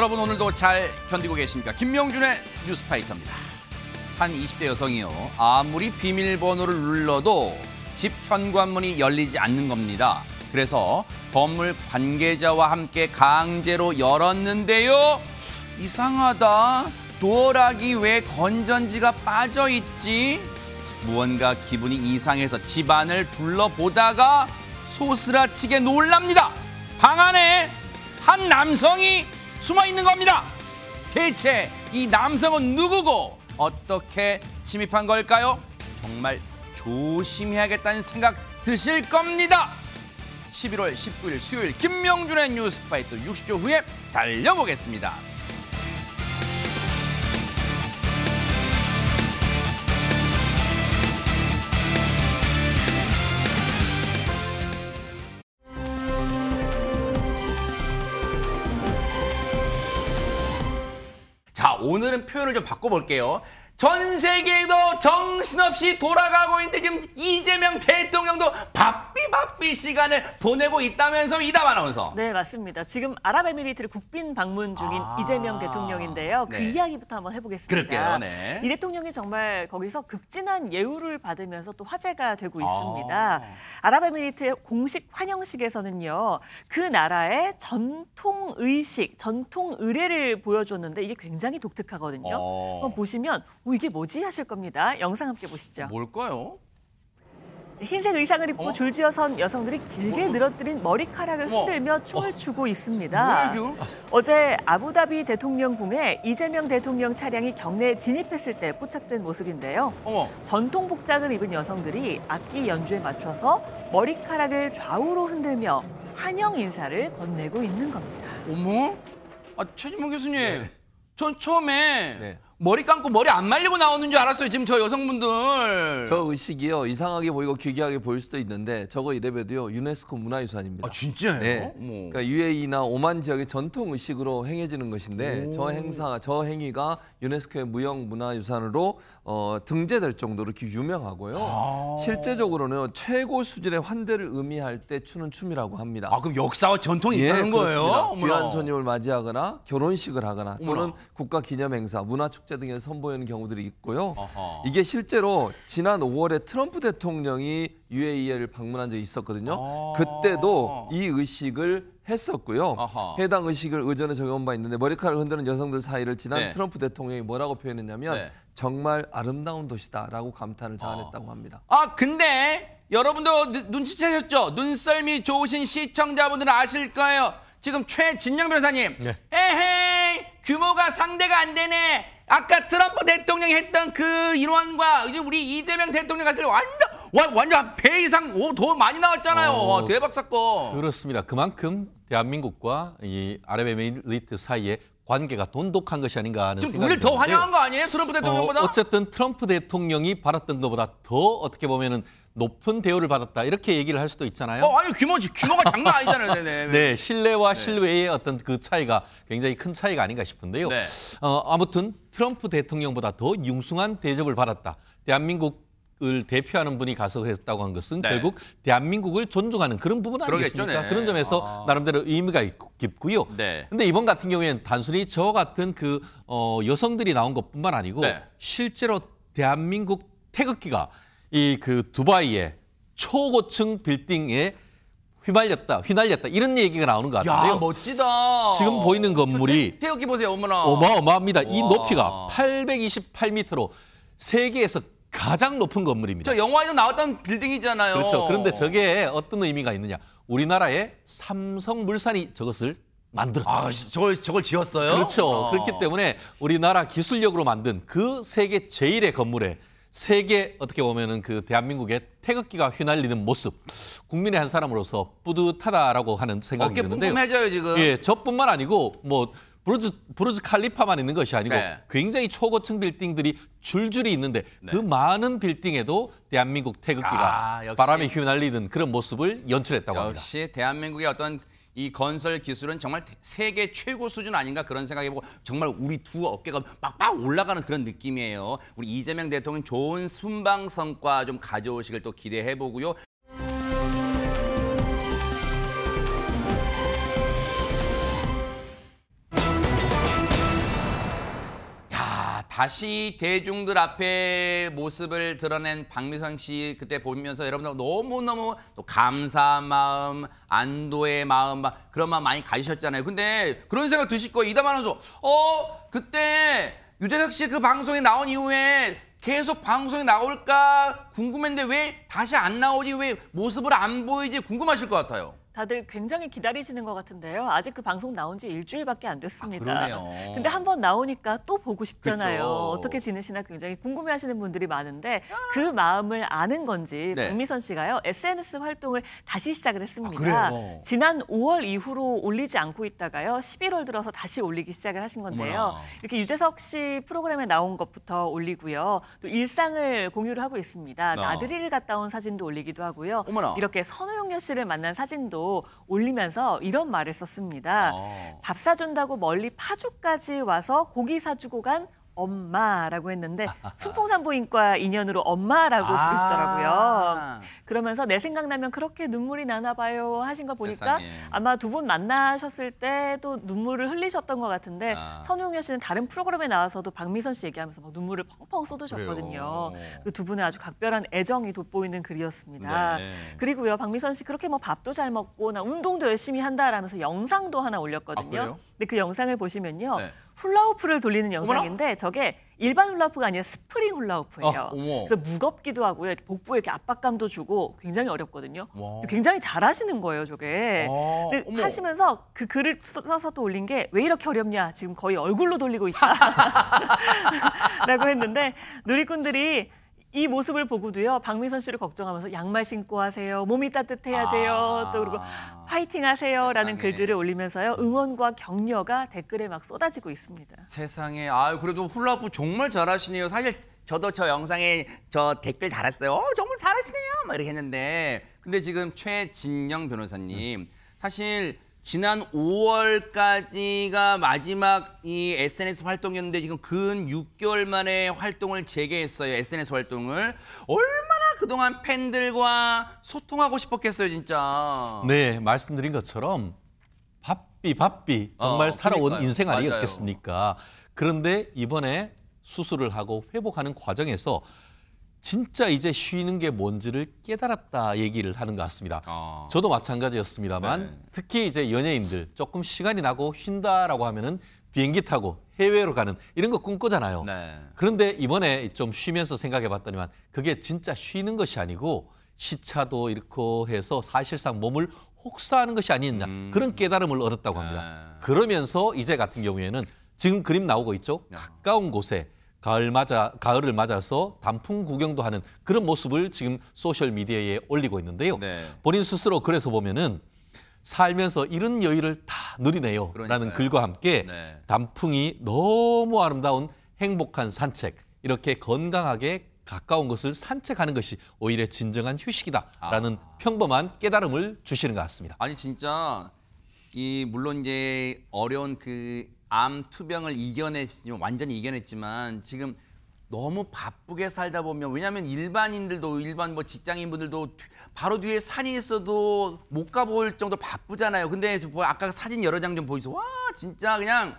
여러분 오늘도 잘 견디고 계십니까? 김명준의 뉴스파이터입니다. 한 20대 여성이요. 아무리 비밀번호를 눌러도 집 현관문이 열리지 않는 겁니다. 그래서 건물 관계자와 함께 강제로 열었는데요. 이상하다. 도어락이 왜 건전지가 빠져있지? 무언가 기분이 이상해서 집안을 둘러보다가 소스라치게 놀랍니다. 방 안에 한 남성이 숨어있는 겁니다. 대체 이 남성은 누구고 어떻게 침입한 걸까요? 정말 조심해야겠다는 생각 드실 겁니다. 11월 19일 수요일 김명준의 뉴스파이터 60초 후에 달려보겠습니다. 자, 오늘은 표현을 좀 바꿔볼게요. 전 세계도 정신없이 돌아가고 있는데 지금 이재명 대통령도 바삐 시간을 보내고 있다면서 이담 아나운서. 네, 맞습니다. 지금 아랍에미리트를 국빈 방문 중인 이재명 대통령인데요. 그 네. 이야기부터 한번 해보겠습니다. 그럴게요. 네. 이 대통령이 정말 거기서 극진한 예우를 받으면서 또 화제가 되고 있습니다. 아랍에미리트의 공식 환영식에서는요. 그 나라의 전통 의식, 전통 의례를 보여줬는데 이게 굉장히 독특하거든요. 한번 보시면 이게 뭐지 하실 겁니다. 영상 함께 보시죠. 뭘까요? 흰색 의상을 입고 줄지어 선 여성들이 길게 늘어뜨린 머리카락을 흔들며 춤을 추고 있습니다. 어제 아부다비 대통령궁에 이재명 대통령 차량이 경내에 진입했을 때 포착된 모습인데요. 전통 복장을 입은 여성들이 악기 연주에 맞춰서 머리카락을 좌우로 흔들며 환영 인사를 건네고 있는 겁니다. 어머? 최진봉 교수님, 전 처음에 머리 감고 머리 안 말리고 나오는 줄 알았어요. 지금 저 여성분들. 저 의식이요. 이상하게 보이고 기괴하게 보일 수도 있는데 저거 이래봬도요. 유네스코 문화유산입니다. 진짜요? 네. 그러니까 UAE나 오만 지역의 전통 의식으로 행해지는 것인데 저 행위가 유네스코의 무형문화유산으로 등재될 정도로 이렇게 유명하고요. 실제적으로는 최고 수준의 환대를 의미할 때 추는 춤이라고 합니다. 그럼 역사와 전통이 있다는 거예요? 귀한 손님을 맞이하거나 결혼식을 하거나 또는 국가 기념행사, 문화축제 등에서 선보이는 경우들이 있고요. 이게 실제로 지난 5월에 트럼프 대통령이 UAE를 방문한 적이 있었거든요. 그때도 이 의식을 했었고요. 해당 의식을 의전에 적용한 바 있는데 머리카락을 흔드는 여성들 사이를 지난 트럼프 대통령이 뭐라고 표현했냐면 정말 아름다운 도시다라고 감탄을 자아냈다고 합니다. 근데 여러분도 눈치채셨죠? 눈썰미 좋으신 시청자분들은 아실 거예요. 지금 최진영 변호사님. 에헤이, 규모가 상대가 안 되네. 아까 트럼프 대통령이 했던 그 일환과 이제 우리 이재명 대통령 갔을 때 완전 배 이상 더 많이 나왔잖아요. 대박 사건. 그렇습니다. 그만큼 대한민국과 이 아랍에미리트 사이의 관계가 돈독한 것이 아닌가 하는 생각이 우리를 더 환영한 거 아니에요? 트럼프 대통령보다? 어쨌든 트럼프 대통령이 받았던 것보다 더 어떻게 보면은 높은 대우를 받았다 이렇게 얘기를 할 수도 있잖아요. 아니 규모가 장난 아니잖아요. 네, 실내와 실외의 어떤 그 차이가 굉장히 큰 차이가 아닌가 싶은데요. 아무튼 트럼프 대통령보다 더 융숭한 대접을 받았다. 대한민국을 대표하는 분이 가서 했다고 한 것은 결국 대한민국을 존중하는 그런 부분 아니겠습니까? 그런 점에서 나름대로 의미가 깊고요. 근데 이번 같은 경우에는 단순히 저 같은 그 여성들이 나온 것뿐만 아니고 실제로 대한민국 태극기가 이 그 두바이의 초고층 빌딩에 휘날렸다 이런 얘기가 나오는 것 같은데요. 야, 멋지다. 지금 보이는 건물이 태극기 보세요. 어머나. 어마어마합니다. 이 높이가 828m로 세계에서 가장 높은 건물입니다. 저 영화에도 나왔던 빌딩이잖아요. 그렇죠. 그런데 저게 어떤 의미가 있느냐. 우리나라의 삼성물산이 저것을 만들었다. 저걸 지었어요? 그렇죠. 그렇기 때문에 우리나라 기술력으로 만든 그 세계 제1의 건물에 세계 어떻게 보면은 그 대한민국의 태극기가 휘날리는 모습, 국민의 한 사람으로서 뿌듯하다라고 하는 생각이 드는데요. 어깨 뿜뿜해져요 지금. 예, 저뿐만 아니고 뭐 부르즈 칼리파만 있는 것이 아니고 굉장히 초고층 빌딩들이 줄줄이 있는데 그 많은 빌딩에도 대한민국 태극기가 바람에 휘날리는 그런 모습을 연출했다고 합니다. 역시 대한민국의 어떤 이 건설 기술은 정말 세계 최고 수준 아닌가 그런 생각해보고 정말 우리 두 어깨가 빡빡 올라가는 그런 느낌이에요. 우리 이재명 대통령 좋은 순방 성과 좀 가져오시길 또 기대해보고요. 다시 대중들 앞에 모습을 드러낸 박미선 씨 그때 보면서 여러분들 너무너무 또 감사한 마음, 안도의 마음, 그런 마음 많이 가지셨잖아요. 근데 그런 생각 드실 거예요. 이담 아나운서, 그때 유재석 씨 그 방송에 나온 이후에 계속 방송에 나올까 궁금했는데 왜 다시 안 나오지, 왜 모습을 안 보이지 궁금하실 것 같아요. 다들 굉장히 기다리시는 것 같은데요. 아직 그 방송 나온 지 일주일밖에 안 됐습니다. 그러네요. 근데 한번 나오니까 또 보고 싶잖아요. 그쵸. 어떻게 지내시나 굉장히 궁금해하시는 분들이 많은데 그 마음을 아는 건지 네. 박미선 씨가요. SNS 활동을 다시 시작을 했습니다. 그래요? 지난 5월 이후로 올리지 않고 있다가요. 11월 들어서 다시 올리기 시작을 하신 건데요. 어머나. 이렇게 유재석 씨 프로그램에 나온 것부터 올리고요. 또 일상을 공유를 하고 있습니다. 나들이를 갔다 온 사진도 올리기도 하고요. 어머나. 이렇게 선우용녀 씨를 만난 사진도 올리면서 이런 말을 썼습니다. 밥 사준다고 멀리 파주까지 와서 고기 사주고 간 엄마라고 했는데 순풍산부인과 인연으로 엄마라고 부르시더라고요. 그러면서 내 생각나면 그렇게 눈물이 나나 봐요 하신 거 보니까 세상에. 아마 두 분 만나셨을 때도 눈물을 흘리셨던 것 같은데 선우용녀 씨는 다른 프로그램에 나와서도 박미선 씨 얘기하면서 막 눈물을 펑펑 쏟으셨거든요. 그 두 분의 아주 각별한 애정이 돋보이는 글이었습니다. 네. 그리고요 박미선 씨 그렇게 뭐 밥도 잘 먹고 나 운동도 열심히 한다라면서 영상도 하나 올렸거든요. 그래요? 근데 그 영상을 보시면요. 네. 훌라후프를 돌리는 영상인데 저게 일반 훌라후프가 아니라 스프링 훌라후프예요. 어머. 그래서 무겁기도 하고요. 이렇게 복부에 이렇게 압박감도 주고 굉장히 어렵거든요. 굉장히 잘하시는 거예요, 저게. 근데 어머. 하시면서 그 글을 써서 또 올린 게 왜 이렇게 어렵냐. 지금 거의 얼굴로 돌리고 있다. 라고 했는데 누리꾼들이 이 모습을 보고도요. 박미선 씨를 걱정하면서 양말 신고 하세요. 몸이 따뜻해야 돼요. 또 그리고 파이팅 하세요라는 세상에. 글들을 올리면서요. 응원과 격려가 댓글에 막 쏟아지고 있습니다. 세상에, 그래도 훌라후프 정말 잘하시네요. 사실 저도 저 영상에 저 댓글 달았어요. 정말 잘하시네요. 막 이렇게 했는데, 근데 지금 최진영 변호사님, 사실 지난 5월까지가 마지막 이 SNS 활동이었는데 지금 근 6개월 만에 활동을 재개했어요. SNS 활동을. 얼마나 그동안 팬들과 소통하고 싶었겠어요, 진짜. 네, 말씀드린 것처럼 바삐 정말 살아온 그러니까요. 인생 맞아요. 아니었겠습니까? 그런데 이번에 수술을 하고 회복하는 과정에서 진짜 이제 쉬는 게 뭔지를 깨달았다 얘기를 하는 것 같습니다. 저도 마찬가지였습니다만 네. 특히 이제 연예인들 조금 시간이 나고 쉰다라고 하면은 비행기 타고 해외로 가는 이런 거 꿈꾸잖아요. 네. 그런데 이번에 좀 쉬면서 생각해 봤더니만 그게 진짜 쉬는 것이 아니고 시차도 이렇게 해서 사실상 몸을 혹사하는 것이 아니냐 그런 깨달음을 얻었다고 합니다. 그러면서 이제 같은 경우에는 지금 그림 나오고 있죠. 가까운 곳에 가을을 맞아서 단풍 구경도 하는 그런 모습을 지금 소셜미디어에 올리고 있는데요. 네. 본인 스스로 그래서 보면은 살면서 이런 여유를 다 누리네요. 그러니까요. 라는 글과 함께 네. 단풍이 너무 아름다운 행복한 산책, 이렇게 건강하게 가까운 것을 산책하는 것이 오히려 진정한 휴식이다라는 평범한 깨달음을 주시는 것 같습니다. 아니 진짜 물론 이제 어려운 그 암 투병을 완전히 이겨냈지만 지금 너무 바쁘게 살다 보면, 왜냐하면 일반 뭐 직장인분들도 바로 뒤에 산이 있어도 못 가볼 정도 바쁘잖아요. 근데 뭐 아까 사진 여러 장 좀 보이소. 와 진짜 그냥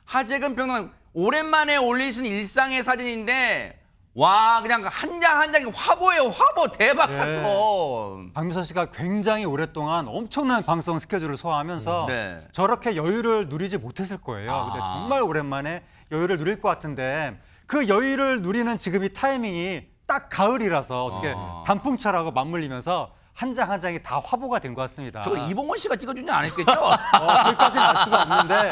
하재근 평론 오랜만에 올리신 일상의 사진인데 와 그냥 한 장 한 장이 화보예요. 화보 대박 사건. 박미선 씨가 굉장히 오랫동안 엄청난 방송 스케줄을 소화하면서 네. 저렇게 여유를 누리지 못했을 거예요. 근데 정말 오랜만에 여유를 누릴 것 같은데 그 여유를 누리는 지금 이 타이밍이 딱 가을이라서 어떻게 단풍철하고 맞물리면서 한 장 한 장이 다 화보가 된 것 같습니다. 저걸 이봉원 씨가 찍어주지 않았겠죠? 거기까지는 알 수가 없는데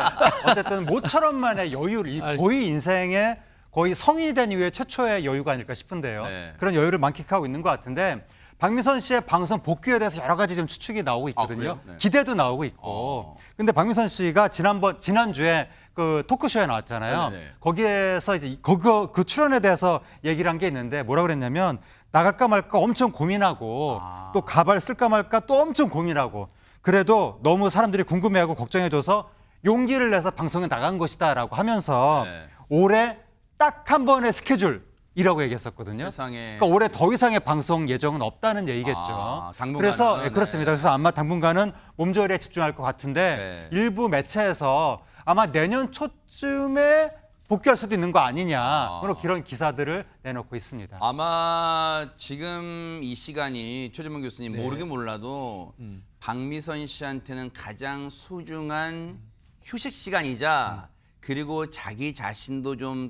어쨌든 모처럼만의 여유를 이 거의 인생에 거의 성인이 된 이후에 최초의 여유가 아닐까 싶은데요. 네. 그런 여유를 만끽하고 있는 것 같은데 박미선 씨의 방송 복귀에 대해서 여러 가지 좀 추측이 나오고 있거든요. 그래요? 네. 기대도 나오고 있고. 근데 박미선 씨가 지난주에 그 토크쇼에 나왔잖아요. 네네. 거기에서 이제 그 출연에 대해서 얘기를 한 게 있는데 뭐라 그랬냐면 나갈까 말까 엄청 고민하고 또 가발 쓸까 말까 또 엄청 고민하고 그래도 너무 사람들이 궁금해하고 걱정해줘서 용기를 내서 방송에 나간 것이다라고 하면서 네. 올해 딱 한 번의 스케줄이라고 얘기했었거든요. 세상에. 그러니까 올해 더 이상의 방송 예정은 없다는 얘기겠죠. 당분간은, 그래서 네. 그렇습니다. 그래서 아마 당분간은 몸조리에 집중할 것 같은데 네. 일부 매체에서 아마 내년 초쯤에 복귀할 수도 있는 거 아니냐. 그런 기사들을 내놓고 있습니다. 아마 지금 이 시간이 최재문 교수님 네. 모르긴 몰라도 박미선 씨한테는 가장 소중한 휴식 시간이자 그리고 자기 자신도 좀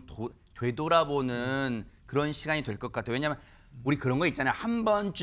되돌아보는 그런 시간이 될 것 같아요. 왜냐하면 우리 그런 거 있잖아요. 한 번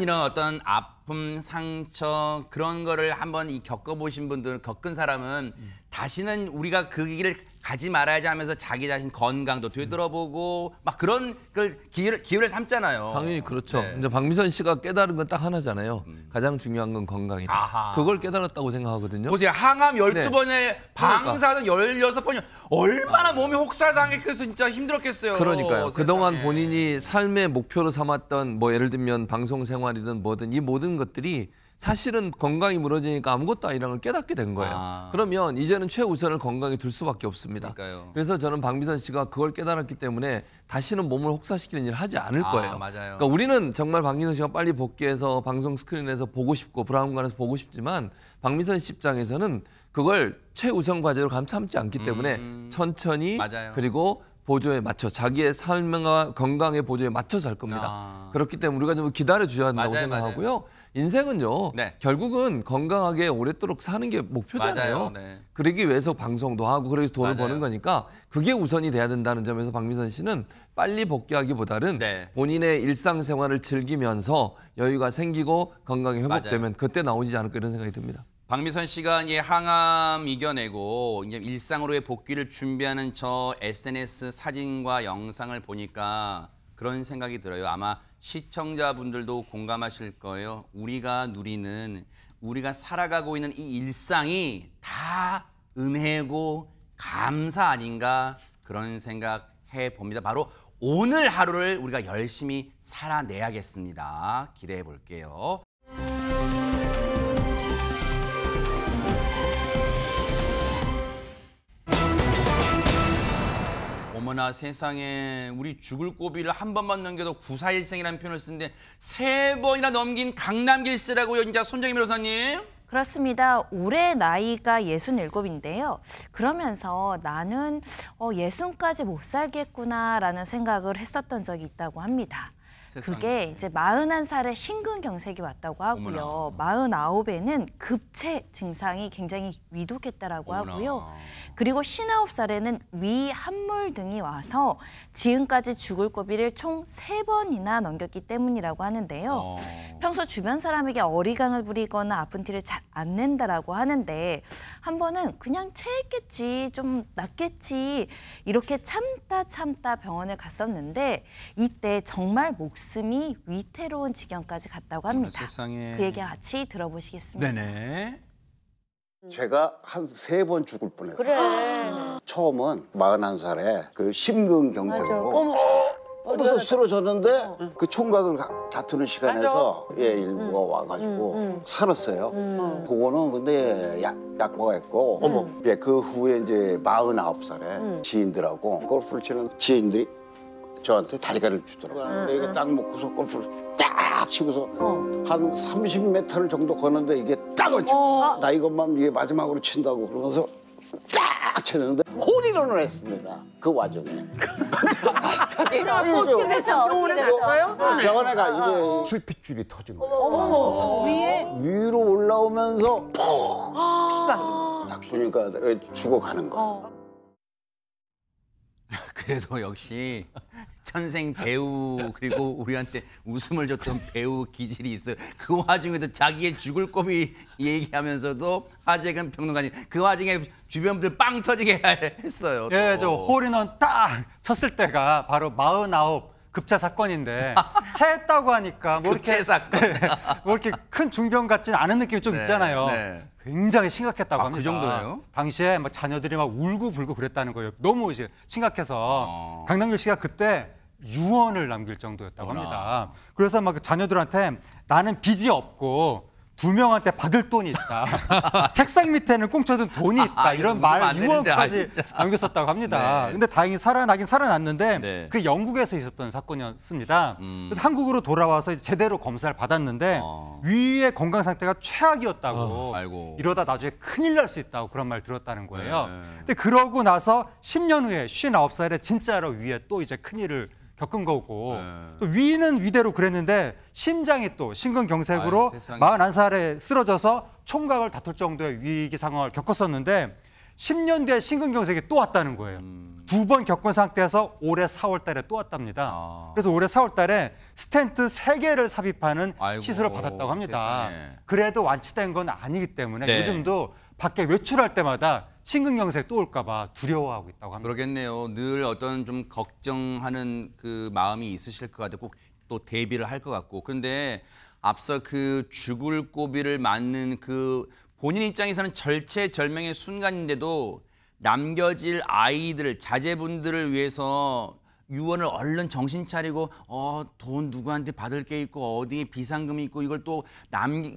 이런 어떤 아픔, 상처 그런 거를 한번 겪어보신 분들, 겪은 사람은 다시는 우리가 그 길을 가지 말아야지 하면서 자기 자신 건강도 되돌아보고 막 그런 걸 기회를 삼잖아요. 당연히 그렇죠. 네. 이제 박미선 씨가 깨달은 건 딱 하나잖아요. 가장 중요한 건 건강이다. 아하. 그걸 깨달았다고 생각하거든요. 보세요. 항암 12번에 네. 방사선 16번이 얼마나 몸이 혹사당했겠어. 진짜 힘들었겠어요. 그러니까요. 세상에. 그동안 본인이 삶의 목표로 삼았던 뭐 예를 들면 방송 생활이든 뭐든 이 모든 것들이 사실은 건강이 무너지니까 아무것도 아니라는 걸 깨닫게 된 거예요. 그러면 이제는 최우선을 건강에 둘 수밖에 없습니다. 그러니까요. 그래서 저는 박미선 씨가 그걸 깨달았기 때문에 다시는 몸을 혹사시키는 일을 하지 않을 거예요. 맞아요. 그러니까 우리는 정말 박미선 씨가 빨리 복귀해서 방송 스크린에서 보고 싶고 브라운관에서 보고 싶지만 박미선 씨 입장에서는 그걸 최우선 과제로 감삼지 않기 때문에 천천히 맞아요. 그리고 보조에 맞춰 자기의 삶과 건강의 보조에 맞춰서 할 겁니다. 그렇기 때문에 우리가 좀 기다려 주셔야 한다고 맞아요, 생각하고요. 인생은요. 네. 결국은 건강하게 오랫도록 사는 게 목표잖아요. 맞아요. 네. 그러기 위해서 방송도 하고 그래서 돈을 맞아요. 버는 거니까 그게 우선이 돼야 된다는 점에서 박미선 씨는 빨리 복귀하기보다는 네. 본인의 일상생활을 즐기면서 여유가 생기고 건강이 회복되면 그때 나오지 않을까 이런 생각이 듭니다. 박미선 씨가 이제 항암 이겨내고 이제 일상으로의 복귀를 준비하는 저 SNS 사진과 영상을 보니까 그런 생각이 들어요. 아마 시청자분들도 공감하실 거예요. 우리가 누리는, 우리가 살아가고 있는 이 일상이 다 은혜고 감사 아닌가 그런 생각해 봅니다. 바로 오늘 하루를 우리가 열심히 살아내야겠습니다. 기대해 볼게요. 어머나 세상에, 우리 죽을 고비를 한 번만 넘겨도 구사일생이라는 표현을 쓰는데 3번이나 넘긴 강남길씨라고요. 진짜 손정희 변호사님. 그렇습니다. 올해 나이가 67인데요. 그러면서 나는 60까지 못 살겠구나라는 생각을 했었던 적이 있다고 합니다. 그게 이제 41살에 심근경색이 왔다고 하고요. 49에는 급체 증상이 굉장히 위독했다라고 하고요. 그리고 59살에는 위 함몰 등이 와서 지금까지 죽을 고비를 총 3번이나 넘겼기 때문이라고 하는데요. 평소 주변 사람에게 어리광을 부리거나 아픈 티를 잘 안 낸다라고 하는데 한 번은 그냥 체했겠지, 좀 낫겠지 이렇게 참다 병원에 갔었는데 이때 정말 목숨이 위태로운 지경까지 갔다고 합니다. 세상에. 그 얘기 같이 들어보시겠습니다. 네네. 제가 한 3번 죽을 뻔했어요. 그래. 처음은 41살에 그 심근경색으로 그래서 쓰러졌는데 그 총각을 다투는 시간에서 일부가 와가지고 살았어요. 그거는 근데 약 먹었고 그 후에 이제 49살에 지인들하고 골프를 치는 지인들이 저한테 달걀을 주더라고요. 근데 이게 딱 먹고서 골프를 딱 치고서 한 30m를 정도 걷는데 이게 딱 얹혀. 나 이것만 이게 마지막으로 친다고 그러면서 딱 쳤는데 홀이런을 했습니다. 그 와중에. 어떻게 됐어? 병원에 갔어요? 병원에 가 이제 실핏줄이 터진 거예요. 위에? 위로 올라오면서 피가 딱 보니까 죽어가는 거. 그래도 역시 천생 배우, 그리고 우리한테 웃음을 줬던 배우 기질이 있어요. 그 와중에도 자기의 죽을 고비 얘기하면서도 하재근 평론가님 그 와중에 주변 분들 빵 터지게 했어요. 또. 예, 저 홀인원 딱 쳤을 때가 바로 49 급체 사건인데 체했다고 하니까 뭐 이렇게 급체 사건. 뭐 이렇게 큰 중병 같지는 않은 느낌이 좀 있잖아요. 네. 굉장히 심각했다고 합니다. 그 정도예요? 당시에 막 자녀들이 막 울고불고 그랬다는 거예요. 너무 이제 심각해서 강남길 씨가 그때 유언을 남길 정도였다고 합니다. 그래서 막 자녀들한테 나는 빚이 없고 2명한테 받을 돈이 있다. 책상 밑에는 꽁쳐둔 돈이 있다. 이런 말 유언까지 남겼었다고 합니다. 근데 다행히 살아나긴 살아났는데 그 영국에서 있었던 사건이었습니다. 그래서 한국으로 돌아와서 제대로 검사를 받았는데 위의 건강 상태가 최악이었다고 이러다 나중에 큰일 날 수 있다고 그런 말 들었다는 거예요. 근데 그러고 나서 10년 후에 59살에 진짜로 위에 또 이제 큰일을 겪은 거고 또 위는 위대로 그랬는데 심장이 또 심근경색으로 41살에 쓰러져서 총각을 다툴 정도의 위기 상황을 겪었었는데 10년 뒤에 심근경색이 또 왔다는 거예요. 2번 겪은 상태에서 올해 4월 달에 또 왔답니다. 그래서 올해 4월 달에 스텐트 3개를 삽입하는 시술을 받았다고 합니다. 그래도 완치된 건 아니기 때문에 요즘도 밖에 외출할 때마다 심근경색 또 올까 봐 두려워하고 있다고 합니다. 그러겠네요. 늘 어떤 좀 걱정하는 그 마음이 있으실 것 같아요. 꼭 또 대비를 할 것 같고. 그런데 앞서 그 죽을 고비를 맞는 그 본인 입장에서는 절체절명의 순간인데도 남겨질 아이들, 자제분들을 위해서 유언을 얼른 정신 차리고 돈 누구한테 받을 게 있고 어디에 비상금이 있고 이걸 또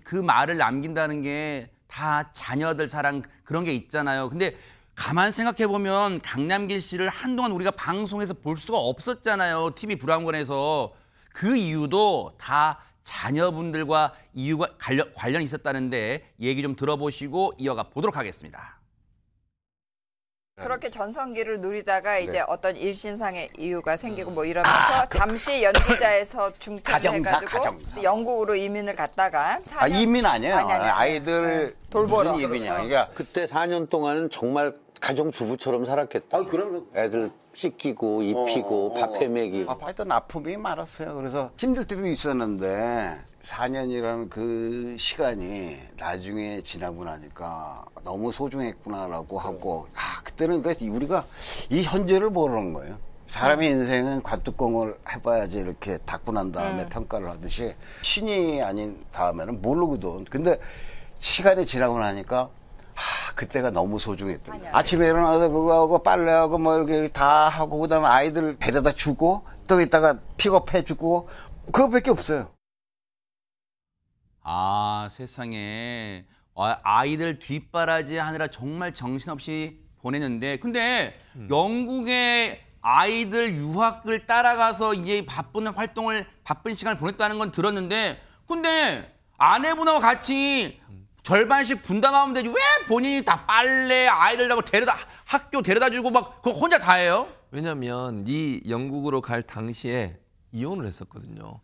그 말을 남긴다는 게 다 자녀들 사랑 그런 게 있잖아요. 근데 가만 생각해 보면 강남길 씨를 한동안 우리가 방송에서 볼 수가 없었잖아요. TV 브라운관에서. 그 이유도 다 자녀분들과 이유가 관련이 있었다는데 얘기 좀 들어보시고 이어가 보도록 하겠습니다. 그렇게 전성기를 누리다가 이제 어떤 일신상의 이유가 생기고 뭐 이러면서 잠시 연기자에서 중퇴를 해가지고 영국으로 이민을 갔다가 이민 아니에요. 아이들 돌보러. 무슨 이민이야. 그러니까 그때 4년 동안은 정말 가정주부처럼 살았겠다. 그럼 애들 씻기고 입히고 밥해 먹이고. 하여튼 아픔이 많았어요. 그래서 힘들 때도 있었는데 4년이라는 그 시간이 나중에 지나고 나니까 너무 소중했구나라고 하고 그때는 우리가 이 현재를 모르는 거예요. 사람의 인생은 관뚜껑을 해봐야지 이렇게 닫고 난 다음에 평가를 하듯이 신이 아닌 다음에는 모르거든. 근데 시간이 지나고 나니까 그때가 너무 소중했던 거야. 아침에 일어나서 그거 하고 빨래하고 뭐 이렇게 다 하고 그다음에 아이들 데려다 주고 또 이따가 픽업해 주고 그거밖에 없어요. 세상에 아이들 뒷바라지 하느라 정말 정신없이 보내는데 근데 영국의 아이들 유학을 따라가서 이제 바쁜 시간을 보냈다는 건 들었는데 근데 아내분하고 같이 절반씩 분담하면 되지 왜 본인이 다 빨래 아이들하고 학교 데려다 주고 막 그거 혼자 다 해요? 왜냐면 이 영국으로 갈 당시에 이혼을 했었거든요.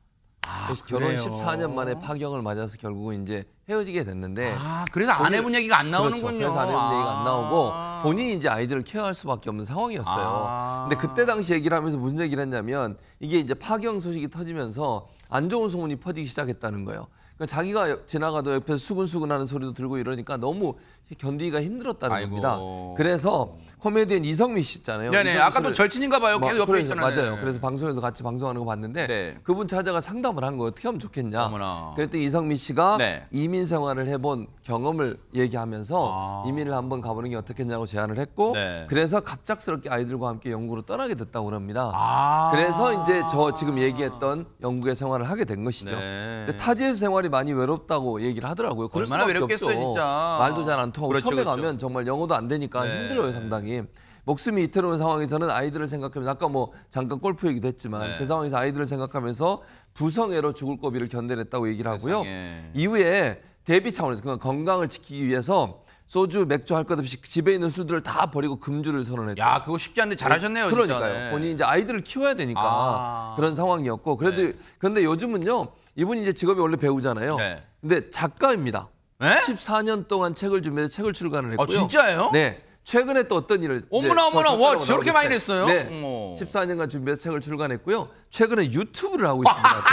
그래서 결혼 14년 만에 파경을 맞아서 결국은 이제 헤어지게 됐는데 그래서 아내분 얘기가 안 나오는군요. 그렇죠. 그래서 아내분 얘기가 안 나오고 본인이 이제 아이들을 케어할 수밖에 없는 상황이었어요. 근데 그때 당시 얘기를 하면서 무슨 얘기를 했냐면 이게 이제 파경 소식이 터지면서 안 좋은 소문이 퍼지기 시작했다는 거예요. 그러니까 자기가 지나가도 옆에서 수근수근하는 소리도 들고 이러니까 너무 견디기가 힘들었다는 겁니다. 그래서 코미디언 이성미 씨 있잖아요. 네네. 아까 또 절친인가 봐요. 계속 옆에 있잖아요. 맞아요. 그래서 방송에서 같이 방송하는 거 봤는데 그분 찾아가 상담을 한 거예요. 어떻게 하면 좋겠냐. 그랬더니 이성미 씨가 이민 생활을 해본 경험을 얘기하면서 이민을 한번 가보는 게 어떻겠냐고 제안을 했고 그래서 갑작스럽게 아이들과 함께 영국으로 떠나게 됐다고 그럽니다. 그래서 이제 저 지금 얘기했던 영국의 생활을 하게 된 것이죠. 근데 타지에서 생활이 많이 외롭다고 얘기를 하더라고요. 얼마나 외롭겠어요, 진짜. 말도 잘 안 통하고 처음에 가면 정말 영어도 안 되니까 힘들어요, 상당히. 목숨이 이태로운 상황에서는 아이들을 생각하면서 아까 뭐 잠깐 골프 얘기도 했지만 그 상황에서 아이들을 생각하면서 부성애로 죽을 고비를 견뎌냈다고 얘기를 하고요. 이후에 대비 차원에서 그러니까 건강을 지키기 위해서 소주, 맥주 할 것 없이 집에 있는 술들을 다 버리고 금주를 선언했죠. 야, 그거 쉽지 않은데 잘하셨네요. 그러니까요. 진짜. 본인이 이제 아이들을 키워야 되니까 그런 상황이었고 그런데 요즘은요. 이분이 이제 직업이 원래 배우잖아요. 근데 작가입니다. 14년 동안 책을 준비해서 책을 출간을 했고요. 진짜예요? 네. 최근에 또 어떤 일을 어머나 와 저렇게 많이 냈어요? 네. 14년간 준비해서 책을 출간했고요. 최근에 유튜브를 하고 있습니다.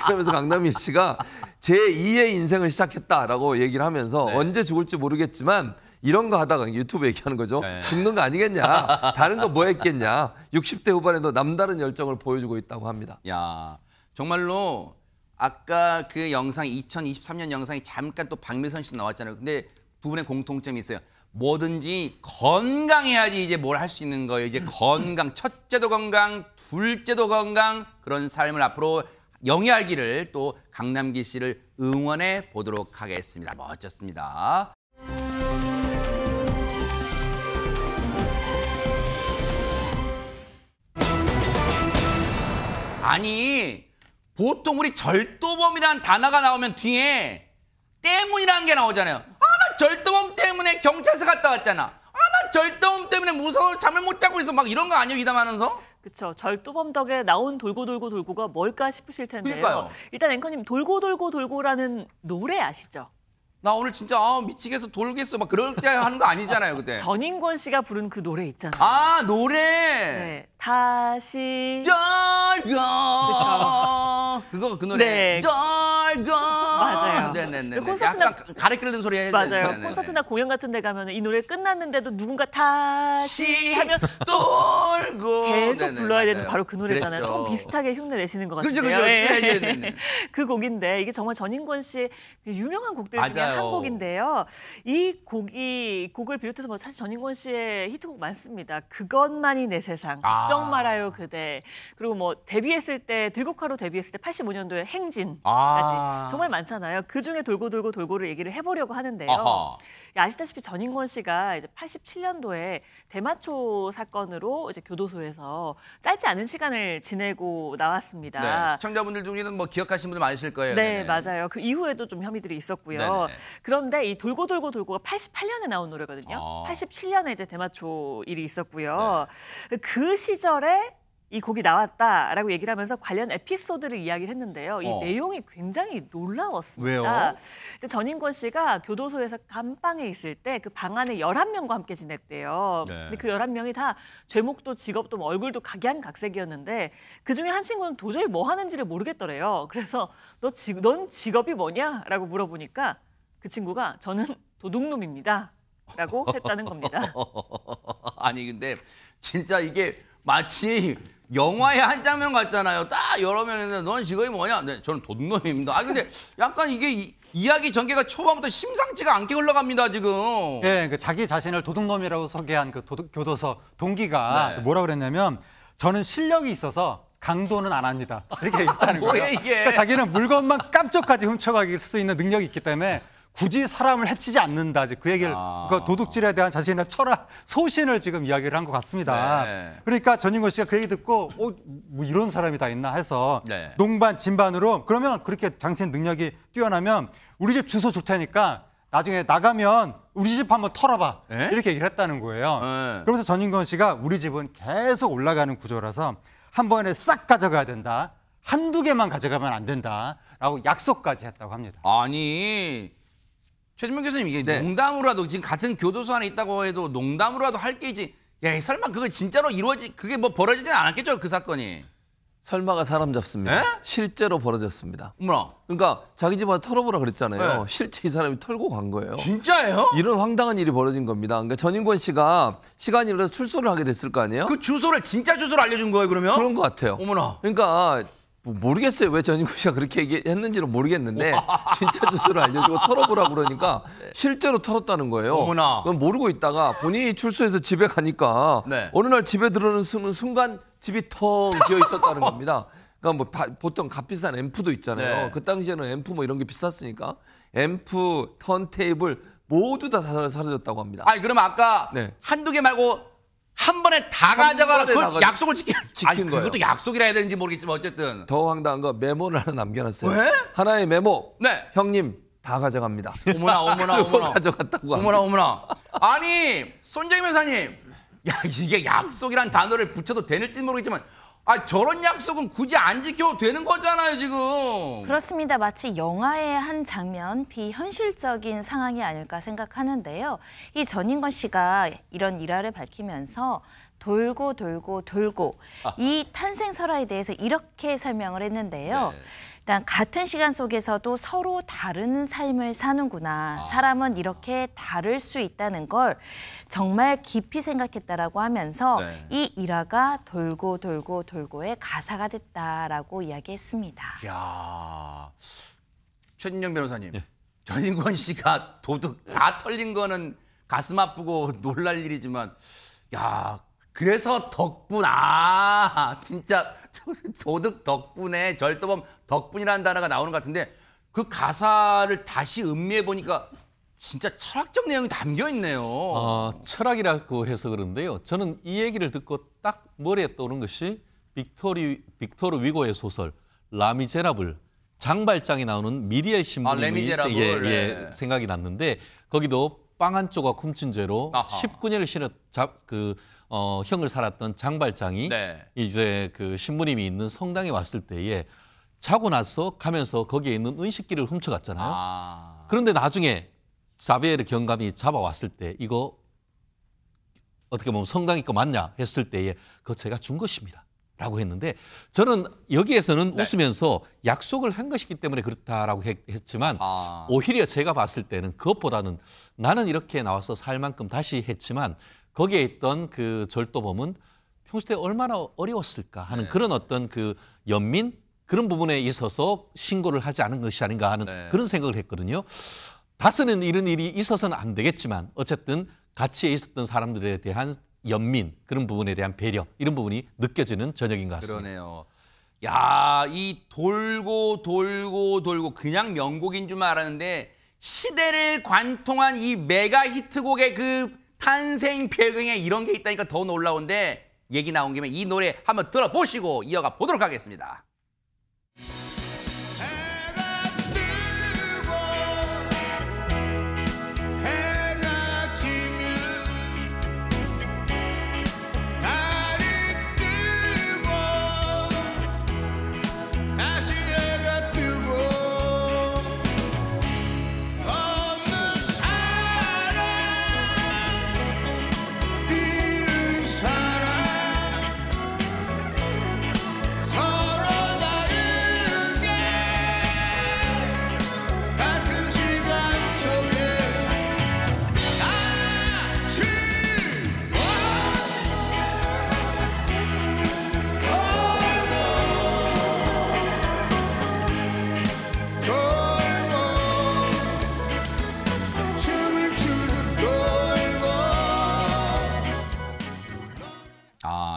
그러면서 강남일 씨가 제2의 인생을 시작했다라고 얘기를 하면서 언제 죽을지 모르겠지만 이런 거 하다가 유튜브 얘기하는 거죠. 죽는 거 아니겠냐. 다른 거 뭐 했겠냐. 60대 후반에도 남다른 열정을 보여주고 있다고 합니다. 야, 정말로 아까 그 영상 2023년 영상이 잠깐 또 박미선 씨도 나왔잖아요. 근데 두 분의 공통점이 있어요. 뭐든지 건강해야지 이제 뭘 할 수 있는 거예요. 이제 건강, 첫째도 건강, 둘째도 건강 그런 삶을 앞으로 영위하기를 또 강남기 씨를 응원해 보도록 하겠습니다. 멋졌습니다. 아니 보통 우리 절도범이라는 단어가 나오면 뒤에 때문이라는 게 나오잖아요. 아, 나 절도범 때문에 경찰서 갔다 왔잖아. 아, 나 절도범 때문에 무서워 잠을 못 자고 있어. 막 이런 거 아니에요, 이담하면서? 그렇죠. 절도범 덕에 나온 돌고 돌고 돌고가 뭘까 싶으실 텐데요. 그러니까요. 일단 앵커님 돌고 돌고 돌고라는 노래 아시죠? 나 오늘 진짜 미치겠어 돌겠어 막 그럴 때 하는 거 아니잖아요, 그때. 전인권 씨가 부른 그 노래 있잖아요. 아, 노래. 네. 다시 쩔거. 그거 그 노래. 네. 쩔거. 맞아요. 네네네. 콘서트나- 약간 가래 끓는 소리 해야 맞아요. 네네네. 콘서트나 공연 같은 데 가면 이 노래 끝났는데도 누군가 다시 하면 돌고 계속 네네, 불러야 되는 맞아요. 바로 그 노래잖아요. 그랬죠. 좀 비슷하게 흉내 내시는 것 같아요. 그렇죠, 그렇죠. 네, 네, 네. 그 곡인데 이게 정말 전인권 씨의 유명한 곡들 중에 맞아요. 한 곡인데요. 이 곡을 비롯해서 뭐 사실 전인권 씨의 히트곡 많습니다. 그것만이 내 세상, 걱정 말아요 그대. 그리고 뭐 데뷔했을 때 들국화로 데뷔했을 때 85년도에 행진까지 정말 많잖아요. 그 중에 돌고 돌고 돌고를 얘기를 해보려고 하는데요. 아하. 아시다시피 전인권 씨가 이제 87년도에 대마초 사건으로 이제 교도소에서 짧지 않은 시간을 지내고 나왔습니다. 네, 시청자분들 중에는 뭐 기억하시는 분들 많으실 거예요. 네, 네네. 맞아요. 그 이후에도 좀 혐의들이 있었고요. 네네. 그런데 이 돌고 돌고 돌고가 88년에 나온 노래거든요. 87년에 이제 대마초 일이 있었고요. 그 시절에 이 곡이 나왔다라고 얘기를 하면서 관련 에피소드를 이야기를 했는데요. 이 내용이 굉장히 놀라웠습니다. 왜요? 근데 전인권 씨가 교도소에서 감방에 있을 때 그 방 안에 11명과 함께 지냈대요. 네. 근데 그 11명이 다 죄목도 직업도 뭐 얼굴도 각양각색이었는데 그중에 한 친구는 도저히 뭐 하는지를 모르겠더래요. 그래서 넌 직업이 뭐냐라고 물어보니까 그 친구가 저는 도둑놈입니다. 라고 했다는 겁니다. 아니 근데 진짜 이게 마치 영화의 한 장면 같잖아요. 딱 여러 명인데 넌 직업이 뭐냐? 네, 저는 도둑놈입니다. 아 근데 약간 이게 이야기 전개가 초반부터 심상치가 않게 흘러갑니다 지금. 예, 그 자기 자신을 도둑놈이라고 소개한 그 교도소 동기가 네. 뭐라 그랬냐면 저는 실력이 있어서 강도는 안 합니다. 이렇게 얘기했다는 거예요. 뭐야, 이게? 그러니까 자기는 물건만 깜짝까지 훔쳐갈 수 있는 능력이 있기 때문에 굳이 사람을 해치지 않는다. 이제 그 얘기를 그 도둑질에 대한 자신의 철학, 소신을 지금 이야기를 한 것 같습니다. 네. 그러니까 전인권 씨가 그 얘기 듣고 뭐 이런 사람이 다 있나 해서 네. 농반 진반으로 그러면 그렇게 당신 능력이 뛰어나면 우리 집 주소 줄 테니까 나중에 나가면 우리 집 한번 털어봐. 에? 이렇게 얘기를 했다는 거예요. 네. 그러면서 전인권 씨가 우리 집은 계속 올라가는 구조라서 한 번에 싹 가져가야 된다. 한두 개만 가져가면 안 된다라고 약속까지 했다고 합니다. 아니 최진명 교수님 이게 네. 농담으로라도 지금 같은 교도소 안에 있다고 해도 농담으로라도 할 게 있지. 야 설마 그거 진짜로 그게 뭐 벌어지진 않았겠죠 그 사건이. 설마가 사람 잡습니다. 에? 실제로 벌어졌습니다. 어머나. 그러니까 자기 집안에 털어보라 그랬잖아요. 네. 실제 이 사람이 털고 간 거예요. 진짜예요? 이런 황당한 일이 벌어진 겁니다. 그러니까 전인권 씨가 시간이 흘러서 출소를 하게 됐을 거 아니에요? 그 주소를 진짜 주소를 알려준 거예요 그러면? 그런 것 같아요. 어머나. 그러니까 모르겠어요. 왜 전인권 씨가 그렇게 얘기했는지는 모르겠는데 진짜 주소를 알려주고 털어보라고 그러니까 실제로 털었다는 거예요. 어머나. 그건 모르고 있다가 본인이 출소해서 집에 가니까 네. 어느 날 집에 들어오는 순간 집이 텅 비어 있었다는 겁니다. 그러니까 뭐 보통 값비싼 앰프도 있잖아요. 네. 그 당시에는 앰프 뭐 이런 게 비쌌으니까 앰프, 턴테이블 모두 다 사라졌다고 합니다. 아니 그럼 아까 네. 한두 개 말고 한 번에 다 가져가라 번에 그 약속을 지킨 지킨 아니, 거예요. 그것도 약속이라 해야 되는지 모르겠지만 어쨌든. 더 황당한 거 메모를 하나 남겨놨어요. 왜? 하나의 메모. 네. 형님 다 가져갑니다. 어머나 그리고 가져갔다고 합니다. 어머나 어머나. 아니 손정희 변호사님, 야 이게 약속이란 단어를 붙여도 되는지 모르겠지만, 아 저런 약속은 굳이 안 지켜도 되는 거잖아요 지금. 그렇습니다. 마치 영화의 한 장면, 비현실적인 상황이 아닐까 생각하는데요. 이 전인권 씨가 이런 일화를 밝히면서 돌고 돌고 돌고 이 탄생 설화에 대해서 이렇게 설명을 했는데요. 일단 같은 시간 속에서도 서로 다른 삶을 사는구나. 사람은 이렇게 다를 수 있다는 걸 정말 깊이 생각했다라고 하면서 이 일화가 돌고 돌고 돌고의 가사가 됐다라고 이야기했습니다. 야 최진영 변호사님, 전인권 씨가 도둑 다 털린 거는 가슴 아프고 놀랄 일이지만, 야 그래서 진짜 도둑 덕분에 절도범 덕분이라는 단어가 나오는 것 같은데 그 가사를 다시 음미해 보니까 진짜 철학적 내용이 담겨 있네요. 철학이라고 해서 그런데요. 저는 이 얘기를 듣고 딱 머리에 떠오른 것이 빅토르 위고의 소설 라미제라블 장발장이 나오는 미리엘 신부님이 생각이 났는데 거기도 빵 한 조각 훔친 죄로 19년을 형을 살았던 장발장이 이제 그 신부님이 있는 성당에 왔을 때에 자고 나서 가면서 거기에 있는 은식기를 훔쳐갔잖아요. 그런데 나중에 자비에르 경감이 잡아왔을 때 이거 어떻게 보면 성당이 거 맞냐 했을 때에 그거 제가 준 것입니다. 라고 했는데 저는 여기에서는 웃으면서 약속을 한 것이기 때문에 그렇다라고 했지만 오히려 제가 봤을 때는 그것보다는 나는 이렇게 나와서 살 만큼 다시 했지만 거기에 있던 그 절도범은 평소 때 얼마나 어려웠을까 하는 그런 어떤 그 연민 그런 부분에 있어서 신고를 하지 않은 것이 아닌가 하는 그런 생각을 했거든요. 다스는 이런 일이 있어서는 안 되겠지만 어쨌든 같이 있었던 사람들에 대한 연민 그런 부분에 대한 배려 이런 부분이 느껴지는 저녁인 것 같습니다. 그러네요. 야, 이 돌고 그냥 명곡인 줄 알았는데 시대를 관통한 이 메가 히트곡의 그 탄생 배경에 이런 게 있다니까 더 놀라운데 얘기 나온 김에 이 노래 한번 들어보시고 이어가 보도록 하겠습니다.